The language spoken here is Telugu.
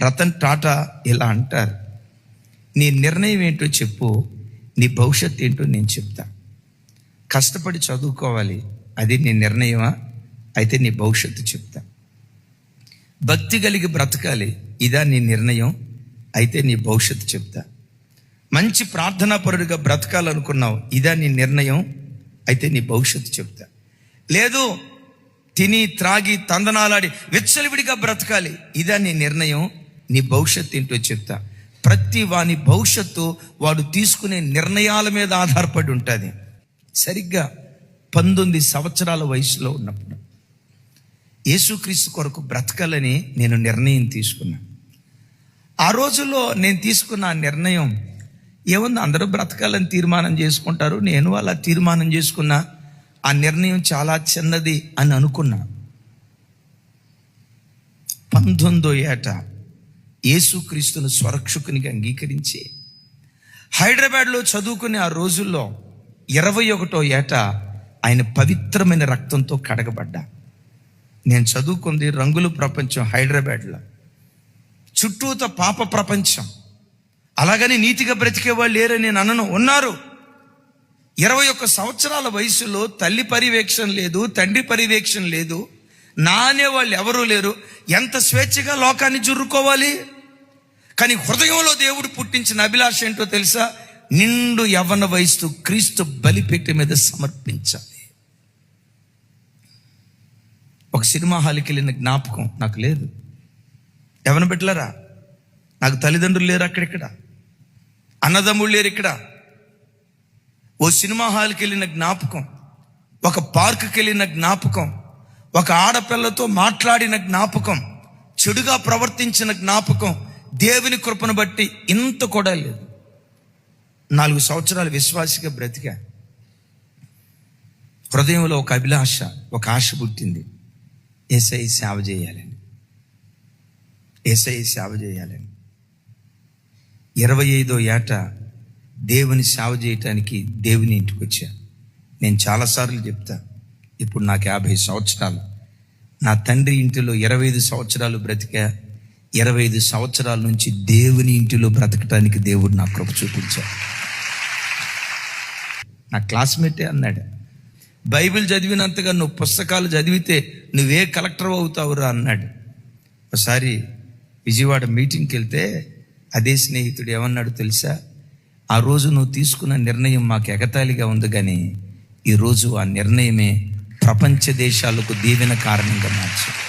రతన్ టాటా ఇలా అంటారు, నీ నిర్ణయం ఏంటో చెప్పు, నీ భవిష్యత్తు ఏంటో నేను చెప్తా. కష్టపడి చదువుకోవాలి, అది నీ నిర్ణయమా? అయితే నీ భవిష్యత్తు చెప్తా. భక్తి కలిగి బ్రతకాలి, ఇదా నీ నిర్ణయం? అయితే నీ భవిష్యత్తు చెప్తా. మంచి ప్రార్థనాపరుడిగా బ్రతకాలనుకున్నావు, ఇదా నీ నిర్ణయం? అయితే నీ భవిష్యత్తు చెప్తా. లేదు, తిని త్రాగి తందనాలాడి విచ్చలవిడిగా బ్రతకాలి, ఇదా నీ నిర్ణయం? నీ భవిష్యత్తు ఏంటో చెప్తా. ప్రతి వాని భవిష్యత్తు వాడు తీసుకునే నిర్ణయాల మీద ఆధారపడి ఉంటుంది. సరిగ్గా 19 సంవత్సరాల వయసులో ఉన్నప్పుడు యేసుక్రీస్తు కొరకు బ్రతకాలని నేను నిర్ణయం తీసుకున్నా. ఆ రోజుల్లో నేను తీసుకున్న ఆ నిర్ణయం ఏముంది, అందరూ బ్రతకాలని తీర్మానం చేసుకుంటారు, నేను అలా తీర్మానం చేసుకున్నా. ఆ నిర్ణయం చాలా చిన్నది అని అనుకున్నా. 19వ ఏట యేసుక్రీస్తును స్వరక్షకునిగా అంగీకరించి హైదరాబాద్లో చదువుకునే ఆ రోజుల్లో 21వ ఏట ఆయన పవిత్రమైన రక్తంతో కడగబడ్డా. నేను చదువుకుంది రంగుల ప్రపంచం హైదరాబాద్లో, చుట్టూత పాప ప్రపంచం. అలాగని నీతిగా బ్రతికే వాళ్ళు లేరని నేను అనను, ఉన్నారు. 21 సంవత్సరాల వయసులో తల్లి పర్యవేక్షణ లేదు, తండ్రి పర్యవేక్షణ లేదు, నా అనేవాళ్ళు ఎవరూ లేరు. ఎంత స్వేచ్ఛగా లోకాన్ని జుర్రుకోవాలి. కానీ హృదయంలో దేవుడు పుట్టించిన అభిలాష ఏంటో తెలుసా? నిండు యవ్వన వయసు క్రీస్తు బలిపీఠం మీద సమర్పించాలి. ఒక సినిమా హాల్కి వెళ్ళిన జ్ఞాపకం నాకు లేదు. యవ్వన బిడ్డలారా, నాకు తల్లిదండ్రులు లేరు, అక్కడిక్కడ అన్నదమ్ముళ్ళు లేరు. ఇక్కడ ఓ సినిమా హాల్కి వెళ్ళిన జ్ఞాపకం, ఒక పార్కుకి వెళ్ళిన జ్ఞాపకం, ఒక ఆడపిల్లతో మాట్లాడిన జ్ఞాపకం, చెడుగా ప్రవర్తించిన జ్ఞాపకం, దేవుని కృపను బట్టి ఇంత కూడా లేదు. 4 సంవత్సరాలు విశ్వాసిగా బ్రతికా. హృదయంలో ఒక అభిలాష, ఒక ఆశ పుట్టింది, యేసయ్య సేవ చేయాలని, యేసయ్య సేవ చేయాలని. 25వ ఏట దేవుని సేవ చేయటానికి దేవుని ఇంటికి వచ్చా. నేను చాలాసార్లు చెప్తా, ఇప్పుడు నాకు 50 సంవత్సరాలు. నా తండ్రి ఇంటిలో 25 సంవత్సరాలు బ్రతికా. 25 సంవత్సరాల నుంచి దేవుని ఇంటిలో బ్రతకటానికి దేవుడు నా కృప చూపించాడు. నా క్లాస్మేటే అన్నాడు, బైబిల్ చదివినంతగా నువ్వు పుస్తకాలు చదివితే నువ్వే కలెక్టర్ అవుతావురా అన్నాడు. ఒకసారి విజయవాడ మీటింగ్కి వెళ్తే అదే స్నేహితుడు ఏమన్నాడు తెలుసా? ఆ రోజు నువ్వు తీసుకున్న నిర్ణయం మాకు ఎగతాళిగా ఉంది, కానీ ఈరోజు ఆ నిర్ణయమే ప్రపంచ దేశాలకు దీవెన కారణంగా మార్చింది.